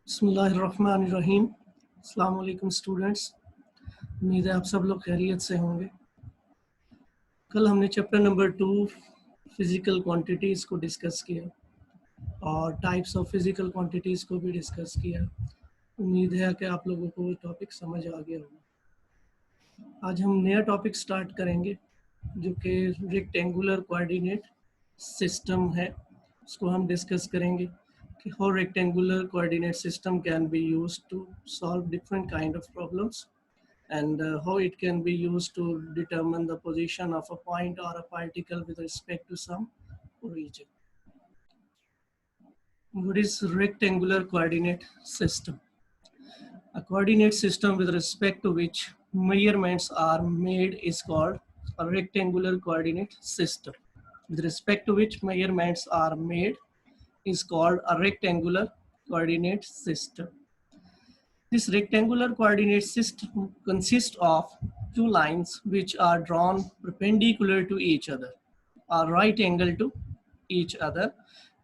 बिस्मिल्लाहिर्रहमानिर्रहीम। अस्सलाम वालेकुम स्टूडेंट्स, उम्मीद है आप सब लोग खैरियत से होंगे। कल हमने चैप्टर नंबर 2 फिज़िकल क्वांटिटीज़ को डिस्कस किया और टाइप्स ऑफ फिज़िकल क्वांटिटीज़ को भी डिस्कस किया। उम्मीद है कि आप लोगों को टॉपिक समझ आ गया होगा। आज हम नया टॉपिक स्टार्ट करेंगे जो कि रेक्टेंगुलर कोऑर्डिनेट सिस्टम है। उसको हम डिस्कस करेंगे कि how rectangular coordinate system can be used to solve different kind of problems and how it can be used to determine the position of a point or a particle with respect to some region. What is rectangular coordinate system? A coordinate system with respect to which measurements are made is called a rectangular coordinate system. With respect to which measurements are made is called a rectangular coordinate system. This rectangular coordinate system consists of two lines which are drawn perpendicular to each other, or right angle to each other,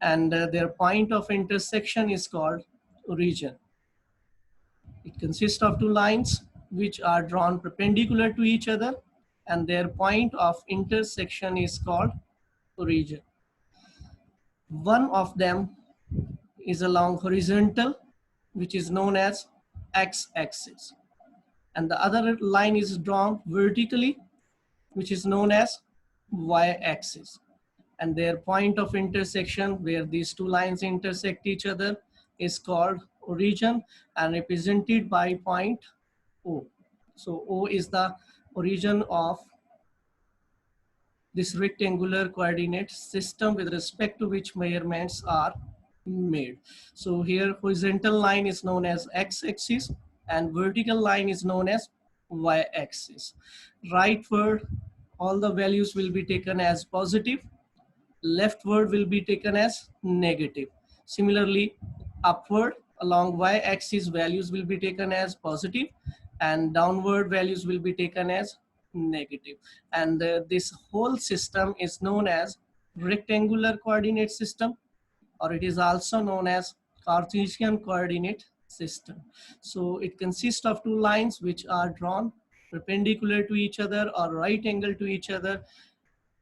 and their point of intersection is called origin. It consists of two lines which are drawn perpendicular to each other, and their point of intersection is called origin. One of them is along horizontal, which is known as x-axis, and the other line is drawn vertically, which is known as y-axis, and their point of intersection where these two lines intersect each other is called origin and represented by point O. So O is the origin of this rectangular coordinate system with respect to which measurements are made. So here horizontal line is known as x-axis and vertical line is known as y-axis. Rightward, all the values will be taken as positive. Leftward will be taken as negative. Similarly, upward along y-axis values will be taken as positive and downward values will be taken as negative. And this whole system is known as rectangular coordinate system, or it is also known as Cartesian coordinate system. So it consists of two lines which are drawn perpendicular to each other or right angle to each other.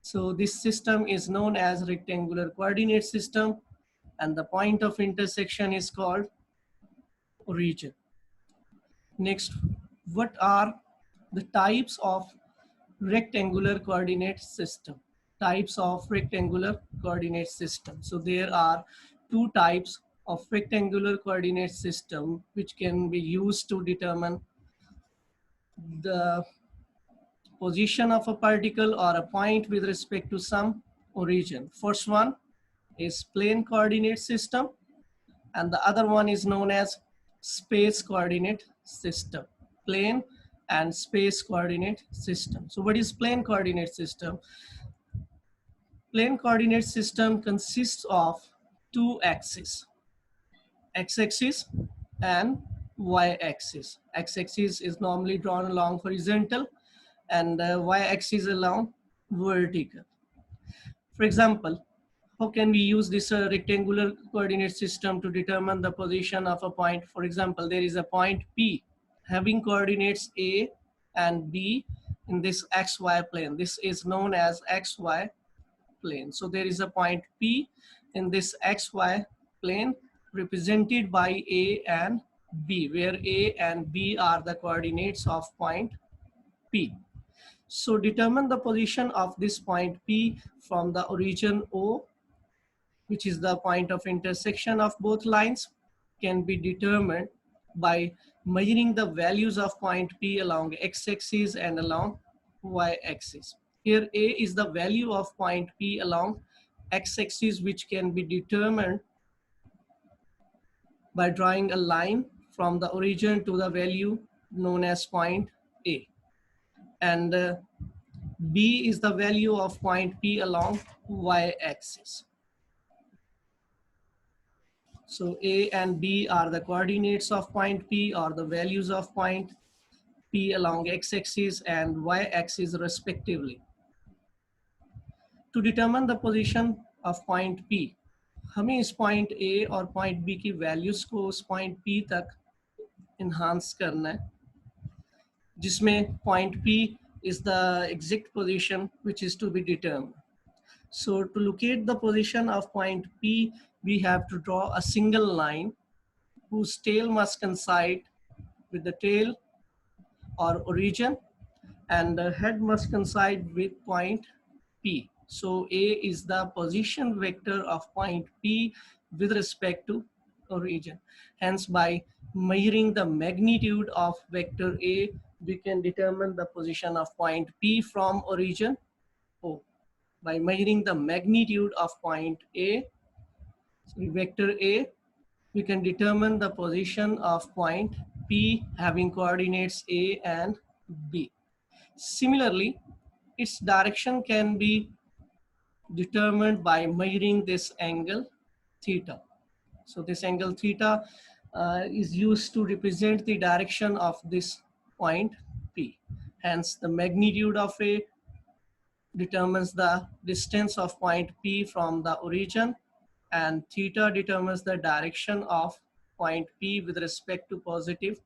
So this system is known as rectangular coordinate system, and the point of intersection is called origin. Next, what are the types of rectangular coordinate system? Types of rectangular coordinate system. So there are two types of rectangular coordinate system which can be used to determine the position of a particle or a point with respect to some origin. First one is plane coordinate system, and the other one is known as space coordinate system. Plane and space coordinate system. So what is plane coordinate system? Plane coordinate system consists of two axes, x-axis and y-axis. X-axis is normally drawn along horizontal and y-axis along vertical. For example, how can we use this rectangular coordinate system to determine the position of a point? For example, there is a point P having coordinates A and B in this XY plane. This is known as XY plane. So there is a point P in this XY plane represented by A and B, where A and B are the coordinates of point P. So determine the position of this point P from the origin O, which is the point of intersection of both lines, can be determined by measuring the values of point P along x-axis and along y-axis. Here A is the value of point P along x-axis, which can be determined by drawing a line from the origin to the value known as point A. And B is the value of point P along y-axis. So A and B are the coordinates of point P, or the values of point P along x-axis and y-axis respectively. To determine the position of point P, हमें इस point A और point B की values को उस point P तक enhance करना है, जिसमें point P is the exact position which is to be determined. So to locate the position of point P, we have to draw a single line whose tail must coincide with the tail or origin, and the head must coincide with point P. So A is the position vector of point P with respect to origin. Hence, by measuring the magnitude of vector A, we can determine the position of point P from origin O. By measuring the magnitude of point A, vector A, we can determine the position of point P having coordinates A and B. Similarly, its direction can be determined by measuring this angle theta. So this angle theta is used to represent the direction of this point P. Hence, the magnitude of A determines the distance of point P from the origin, and theta determines the direction of point P with respect to positive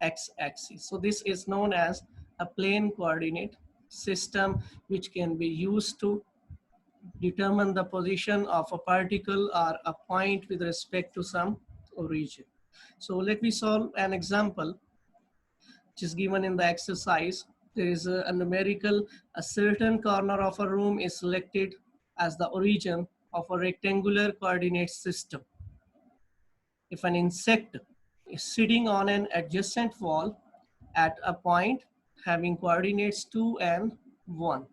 x-axis. So this is known as a plane coordinate system, which can be used to determine the position of a particle or a point with respect to some origin. So let me solve an example which is given in the exercise. There is a numerical, a certain corner of a room is selected as the origin of a rectangular coordinate system. If an insect is sitting on an adjacent wall at a point having coordinates 2 and 1.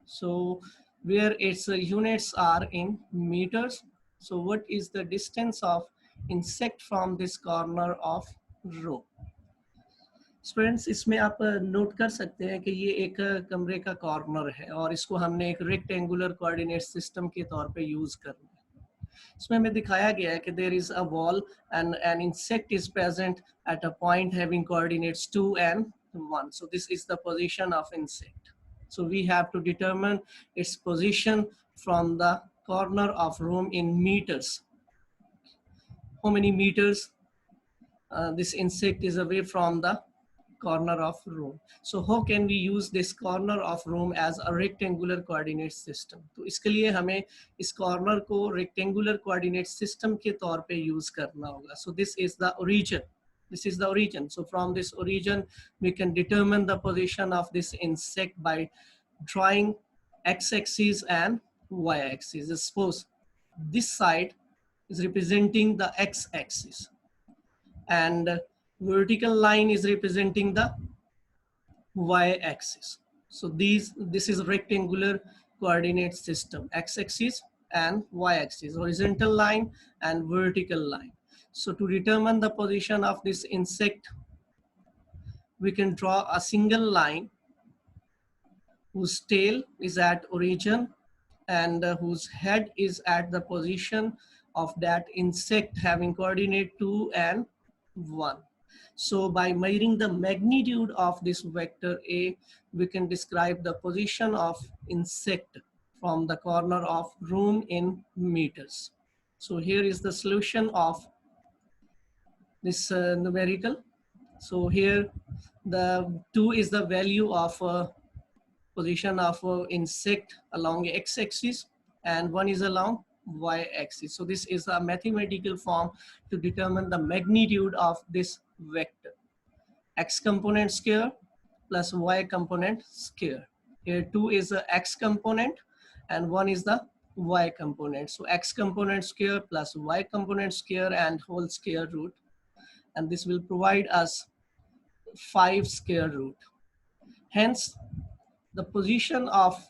So where its units are in meters. So what is the distance of insect from this corner of room? Students, इसमें आप note कर सकते हैं कि ये एक कमरे का कॉर्नर है और इसको हमने एक रेक्टेंगुलर कोऑर्डिनेट सिस्टम के तौर पे यूज करना है। इसमें हमें दिखाया गया है कि there is a wall and an insect is present at a point having coordinates 2 and 1. So this is the position of insect. So we have to determine its position from the corner of room in meters. How many meters this insect is away from the corner of room. So how can we use this corner of room as a rectangular coordinate system? तो इसके लिए हमें इस corner को rectangular coordinate system के तौर पे use करना होगा. So this is the origin. This is the origin. So from this origin, we can determine the position of this insect by drawing x-axis and y-axis. Suppose this side is representing the x-axis, and vertical line is representing the y-axis. So this is a rectangular coordinate system, x-axis and y-axis, horizontal line and vertical line. So to determine the position of this insect, we can draw a single line whose tail is at origin and whose head is at the position of that insect having coordinate 2 and 1. So by measuring the magnitude of this vector A, we can describe the position of insect from the corner of room in meters. So here is the solution of this numerical. So here the 2 is the value of position of insect along x-axis and 1 is along y-axis. So this is a mathematical form to determine the magnitude of this vector. X component square plus y component square. Here 2 is the x component and 1 is the y component. So x component square plus y component square and whole square root. And this will provide us 5 square root. Hence, the position of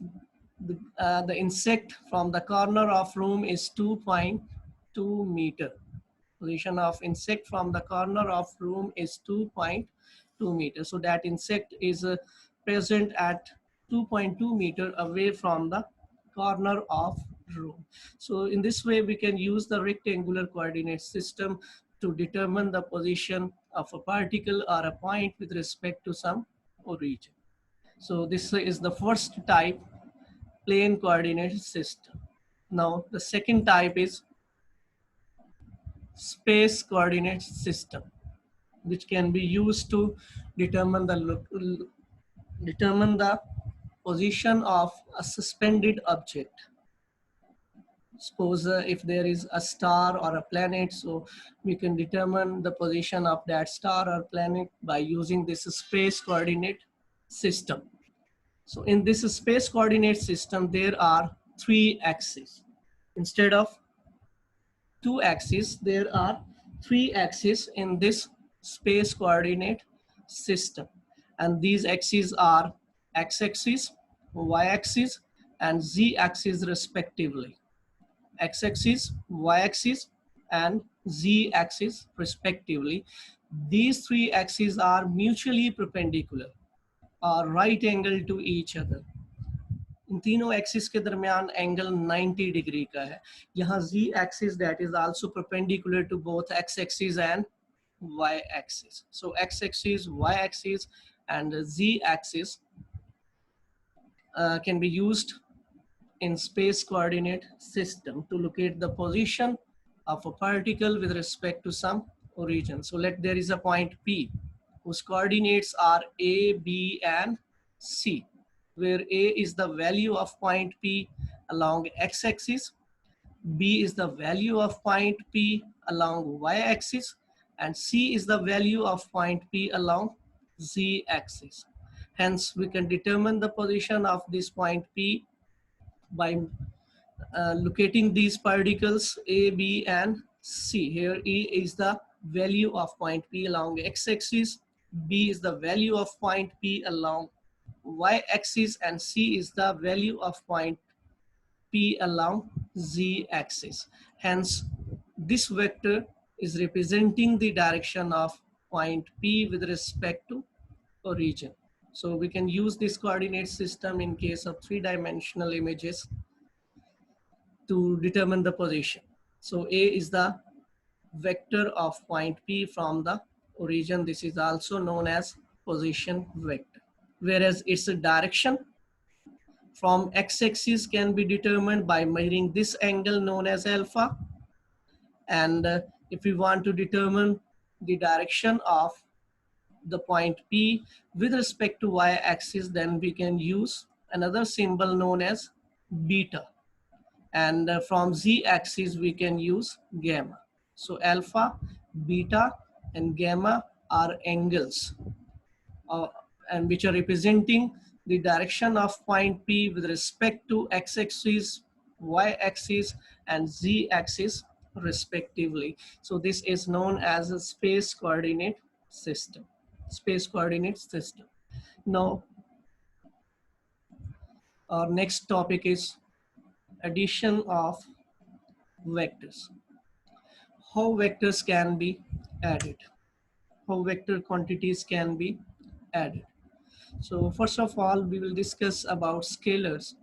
the insect from the corner of room is 2.2 meter. Position of insect from the corner of room is 2.2 meter. So that insect is present at 2.2 meter away from the corner of room. So in this way, we can use the rectangular coordinate system to determine the position of a particle or a point with respect to some origin. So this is the first type, plane coordinate system. Now the second type is space coordinate system, which can be used to determine the position of a suspended object. Suppose if there is a star or a planet, so we can determine the position of that star or planet by using this space coordinate system. So in this space coordinate system, there are 3 axes. Instead of 2 axes, there are 3 axes in this space coordinate system. And these axes are x-axis, y-axis, and z-axis respectively. X-axis, y-axis, and z-axis respectively. These 3 axes are mutually perpendicular or right angle to each other. इन तीनों axis के दरमियान angle 90 degree का है. यहाँ z axis that is also perpendicular to both x axis and y axis. So x axis, y axis, and z axis can be used in space coordinate system to locate the position of a particle with respect to some origin. So there is a point P whose coordinates are A, B, and C, where A is the value of point P along x-axis, B is the value of point P along y-axis, and C is the value of point P along z-axis. Hence, we can determine the position of this point P by locating these particles A, B, and C. Here A is the value of point P along x-axis, B is the value of point P along y-axis, and C is the value of point P along z-axis. Hence, this vector is representing the direction of point P with respect to origin. So we can use this coordinate system in case of 3-dimensional images to determine the position. So A is the vector of point P from the origin. This is also known as position vector. Whereas its direction from x-axis can be determined by measuring this angle known as alpha. And if we want to determine the direction of the point P with respect to y-axis, then we can use another symbol known as beta. And from z-axis we can use gamma. So alpha, beta, and gamma are angles and which are representing the direction of point P with respect to x-axis, y-axis, and z-axis respectively. So this is known as a space coordinate system. Space coordinate system. Now, our next topic is addition of vectors. How vectors can be added, how vector quantities can be added. So first of all, we will discuss about scalars.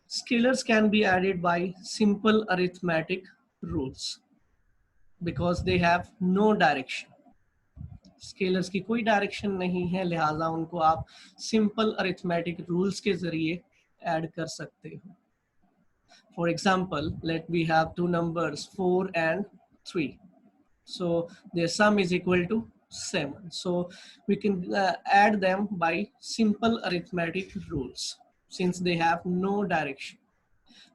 Scalars can be added by simple arithmetic rules because they have no direction. Scalars की कोई direction नहीं है, लिहाजा उनको आप simple arithmetic rules के जरिए add कर सकते हो. For example, let we have two numbers 4 and 3. So their sum is equal to 7. So we can add them by simple arithmetic rules since they have no direction.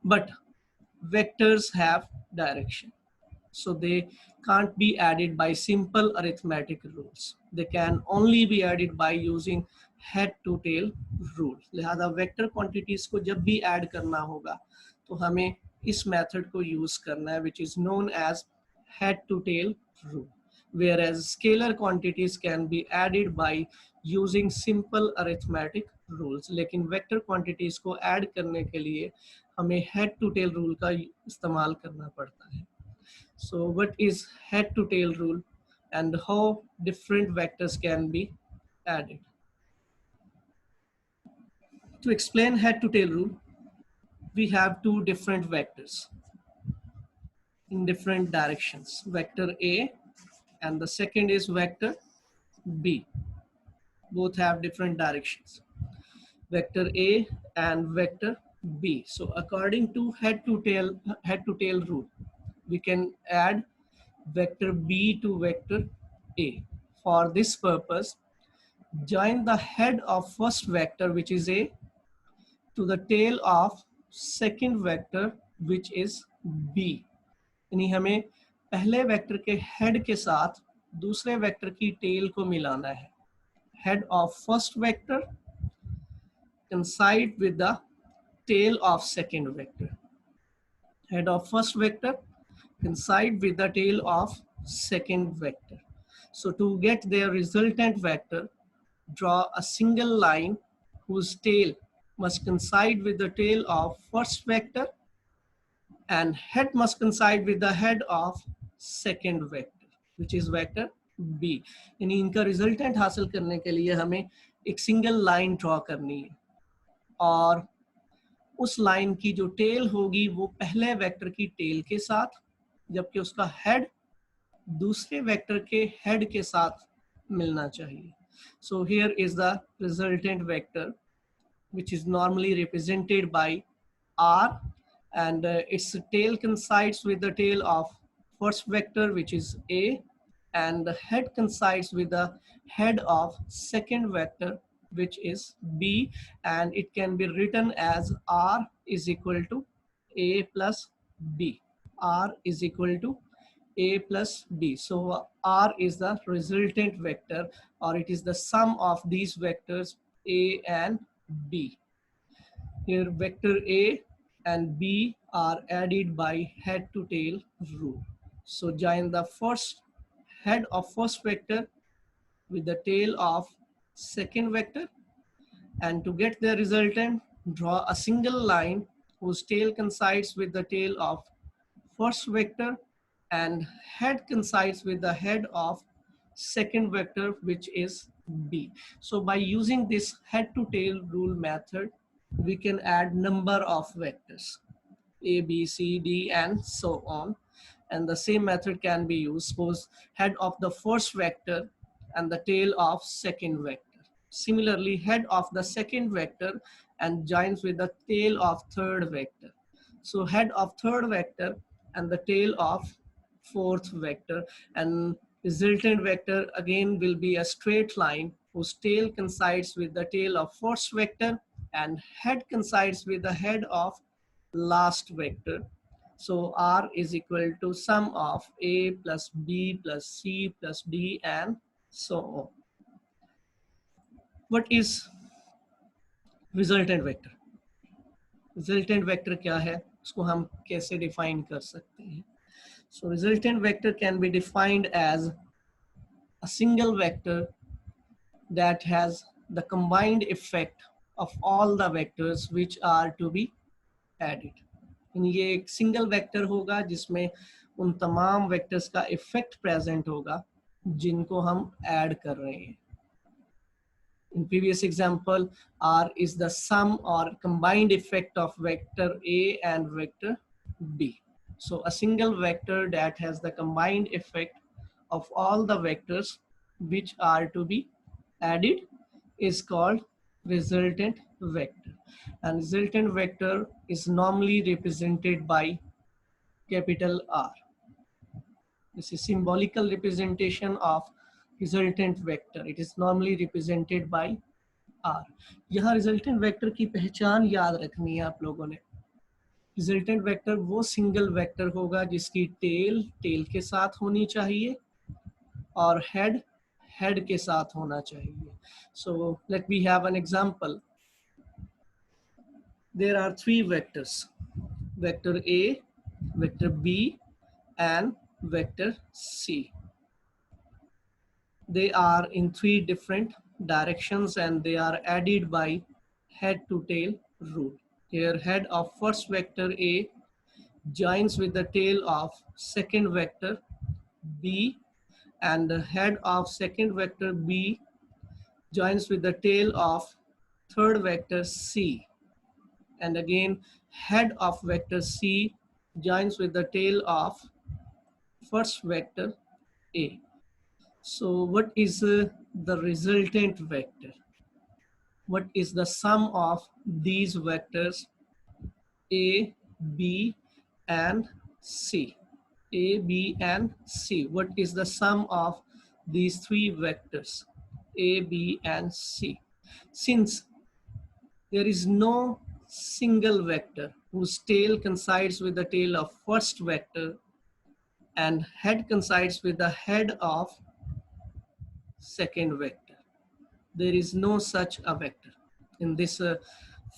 But vectors have direction. So they can't be added by simple arithmetic rules. They can only be added by using head to tail rule. लिहाजा vector quantities को जब भी add करना होगा तो हमें इस method को यूज करना है, which is known as head to tail rule. Whereas scalar quantities can be added by using simple arithmetic rules. लेकिन वेक्टर क्वांटिटीज को ऐड करने के लिए हमें head to tail rule का इस्तेमाल करना पड़ता है. So what is head to tail rule and how different vectors can be added? To explain head to tail rule, we have two different vectors in different directions, vector A and the second is vector B. Both have different directions, vector A and vector B. So according to head to tail rule, we can add vector B to vector A. For this purpose, join the head of first vector, which is A, to the tail of second vector, which is B. यानी हमें पहले vector के head के साथ दूसरे vector की tell को मिलाना है. Head of first vector coincide with the tail of second vector. Head of first vector coincide with the tail of second vector. So to get their resultant vector, draw a single line whose tail must coincide with the tail of first vector and head must coincide with the head of second vector, which is vector B. यानी इनका resultant हासिल करने के लिए हमें एक single line draw करनी है और उस लाइन की जो टेल होगी वो पहले वेक्टर की टेल के साथ, जबकि उसका हेड दूसरे वेक्टर के हेड के साथ मिलना चाहिए. So here is the resultant vector, which is normally represented by R, and its tail coincides with the tail of first vector, which is A, and the head coincides with the head of second vector, which is B, and it can be written as R is equal to A plus B. R is equal to A plus B. So R is the resultant vector, or it is the sum of these vectors A and B. Here vector A and B are added by head to tail rule. So join the first head of first vector with the tail of second vector, and to get the resultant, draw a single line whose tail coincides with the tail of first vector and head coincides with the head of second vector, which is B. So by using this head to tail rule method, we can add number of vectors A, B, C, D, and so on. And the same method can be used. Suppose head of the first vector and the tail of second vector. Similarly, head of the second vector and joins with the tail of third vector. So head of third vector and the tail of fourth vector, and resultant vector again will be a straight line whose tail coincides with the tail of first vector and head coincides with the head of last vector. So R is equal to sum of A plus B plus C plus D and so on. What is resultant vector? Resultant vector क्या है, उसको हम कैसे define कर सकते हैं? So resultant vector can be defined as a single vector that has the combined effect of all the vectors which are to be added. ये एक सिंगल वेक्टर होगा जिसमें उन तमाम वेक्टर्स का इफेक्ट प्रेजेंट होगा जिनको हम ऐड कर रहे हैं. In previous example, R is the sum or combined effect of vector A and vector B. So a single vector that has the combined effect of all the vectors which are to be added is called resultant vector. And resultant vector is normally represented by capital R. This is symbolical representation of resultant vector. It is normally represented by R. यहाँ resultant vector की पहचान याद रखनी है आप लोगों ने. Resultant vector वो single vector होगा जिसकी tail के साथ होनी चाहिए और head के साथ होना चाहिए. So let me have an example. There are three vectors, vector A, vector B, and vector C. They are in three different directions and they are added by head to tail rule. Here head of first vector A joins with the tail of second vector B, and the head of second vector B joins with the tail of third vector C, and again head of vector C joins with the tail of first vector A. So what is the resultant vector? What is the sum of these vectors A, B, and C? A, B, and C. What is the sum of these three vectors? A, B, and C. Since there is no single vector whose tail coincides with the tail of first vector and head coincides with the head of second vector. There is no such a vector. In this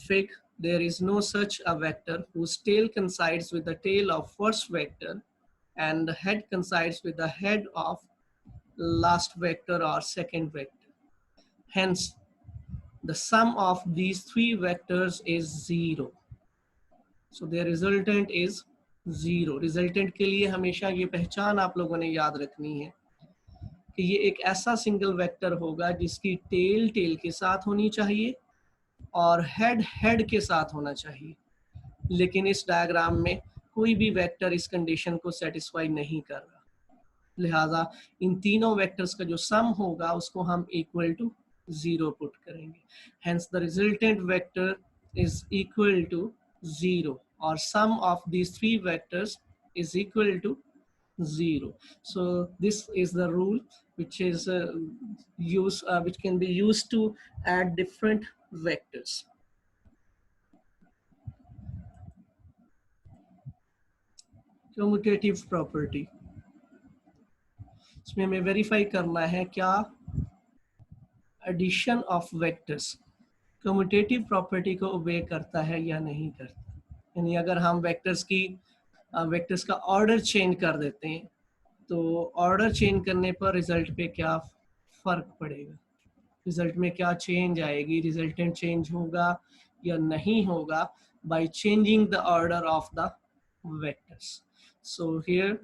fig, there is no such a vector whose tail coincides with the tail of first vector and the head coincides with the head of last vector or second vector. Hence, the sum of these three vectors is 0. So their resultant is 0. Resultant के लिए हमेशा ये पहचान आप लोगों ने याद रखनी है कि ये एक ऐसा सिंगल वेक्टर होगा जिसकी टेल टेल के साथ होनी चाहिए और हेड हेड के साथ होना चाहिए, लेकिन इस डायग्राम में कोई भी वेक्टर इस कंडीशन को सेटिस्फाई नहीं कर रहा, लिहाजा इन तीनों वेक्टर्स का जो सम होगा उसको हम इक्वल टू 0 पुट करेंगे. Hence the resultant vector is equal to 0 और sum of these three vectors is equal to 0. So this is the rule which is which can be used to add different vectors. Commutative property. इसमें हमें verify करना है क्या addition of vectors commutative property को obey करता है या नहीं करता. यानी अगर हम वेक्टर्स का ऑर्डर चेंज कर देते हैं तो ऑर्डर चेंज करने पर रिजल्ट पे क्या फर्क पड़ेगा, रिजल्ट में क्या चेंज आएगी, रिजल्टेंट चेंज होगा या नहीं होगा by changing the order of the vectors. So here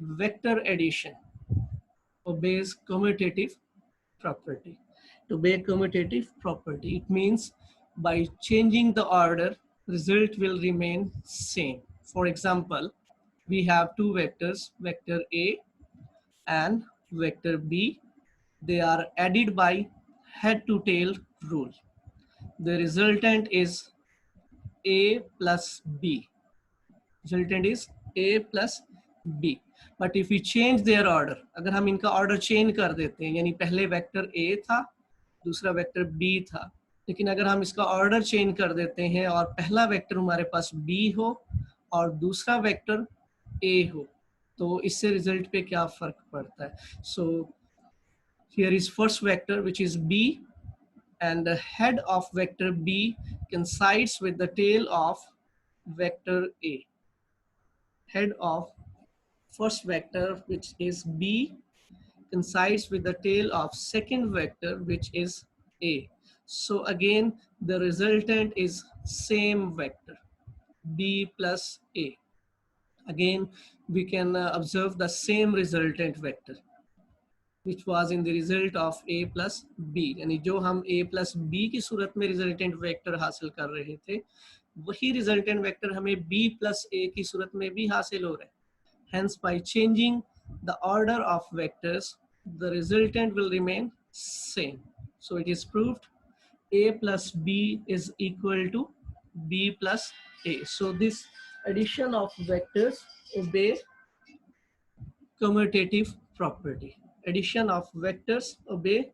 vector addition obeys commutative property. To obey commutative property, it means by changing the order, result will remain same. For example, we have two vectors, vector A and vector B. They are added by head to tail rule. The resultant is A plus B. Resultant is A plus B. But if we change their order, अगर हम इनका order change कर देते हैं, यानी पहले vector A था, दूसरा वेक्टर B था, लेकिन अगर हम इसका ऑर्डर चेंज कर देते हैं और पहला वेक्टर हमारे पास B हो और दूसरा वेक्टर A हो, तो इससे रिजल्ट पे क्या फर्क पड़ता है. So here is first vector which is B and the head of vector B coincides with the tail of vector A. Head of first vector which is B coincides with the tail of second vector which is A. So again the resultant is same vector B plus A. Again we can observe the same resultant vector which was in the result of A plus B. यानी जो हम A plus B की सूरत में resultant vector हासिल कर रहे थे वही रिजल्टेंट वेक्टर हमें B plus A की सूरत में भी हासिल हो रहे हैं. Hence by changing the order of vectors the resultant will remain same. So it is proved A plus B is equal to B plus A. So this addition of vectors obey commutative property. Addition of vectors obey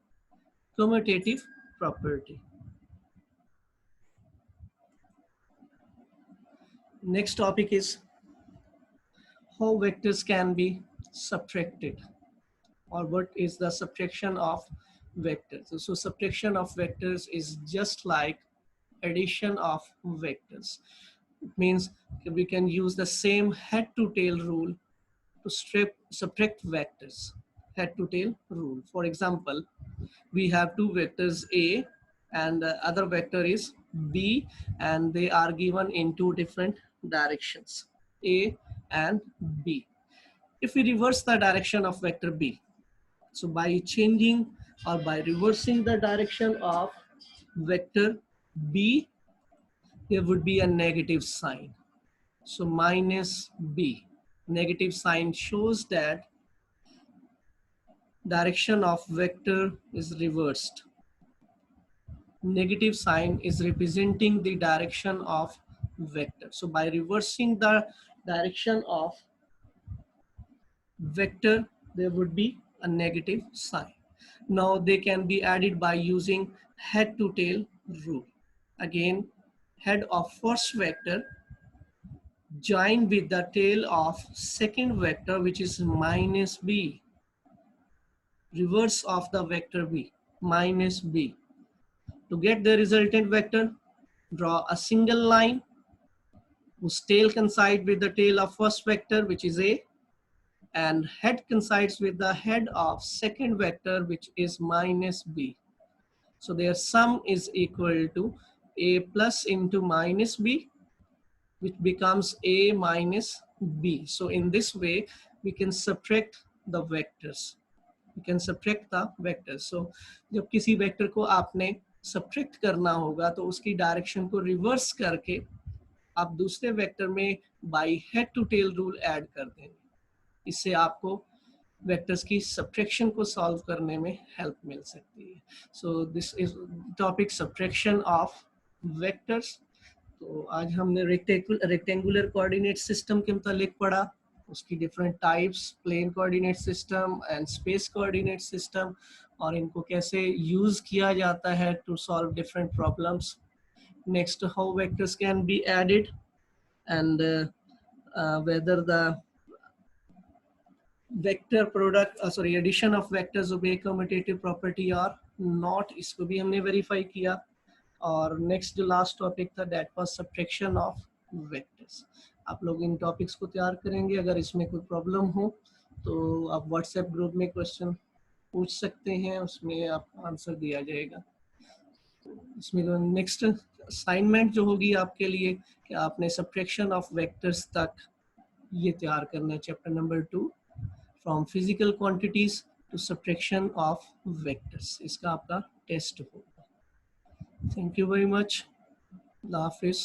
commutative property. Next topic is how vectors can be subtracted, or what is the subtraction of vectors. So subtraction of vectors is just like addition of vectors. It means we can use the same head to tail rule to subtract vectors. Head to tail rule. For example, we have two vectors A and the other vector is B and they are given in two different directions, A and B. If we reverse the direction of vector B, so by changing or by reversing the direction of vector B, there would be a negative sign. So minus B. Negative sign shows that direction of vector is reversed. Negative sign is representing the direction of vector. So by reversing the direction of vector, there would be a negative sign. Now they can be added by using head to tail rule. Again, head of first vector join with the tail of second vector, which is minus b, reverse of the vector b, minus b. To get the resultant vector, draw a single line whose tail coincides with the tail of first vector, which is a, and head coincides with the head of second vector, which is minus b. So their sum is equal to a plus into minus b, which becomes a minus b. So in this way, we can subtract the vectors. We can subtract the vectors. So जब किसी vector को आपने subtract करना होगा तो उसकी direction को reverse करके आप दूसरे वेक्टर में by head to tail rule add कर देंगे. इससे आपको वेक्टर्स की सब्ट्रैक्शन को सॉल्व करने में हेल्प मिल सकती है. So this is topic subtraction of vectors. तो आज हमने रेक्टेंगुलर कोऑर्डिनेट सिस्टम के मुतालिक पढ़ा, उसकी different types, plane coordinate system and space coordinate system, और इनको कैसे यूज किया जाता है to solve different problems. Next, how vectors can be added and whether the vector product addition of vectors obey commutative property or not, इसको भी हमने verify किया. और next जो last topic था that was subtraction of vectors. आप लोग इन topics को तैयार करेंगे. अगर इसमें कोई problem हो तो आप WhatsApp group में question पूछ सकते हैं, उसमें आपको आंसर दिया जाएगा. इसमें जो नेक्स्ट असाइनमेंट जो होगी आपके लिए कि आपने सब्ट्रैक्शन ऑफ वेक्टर्स तक ये तैयार करना है, chapter number 2 from physical quantities to subtraction of vectors. इसका आपका टेस्ट होगा. Thank you very much. अल्लाह हाफिज़.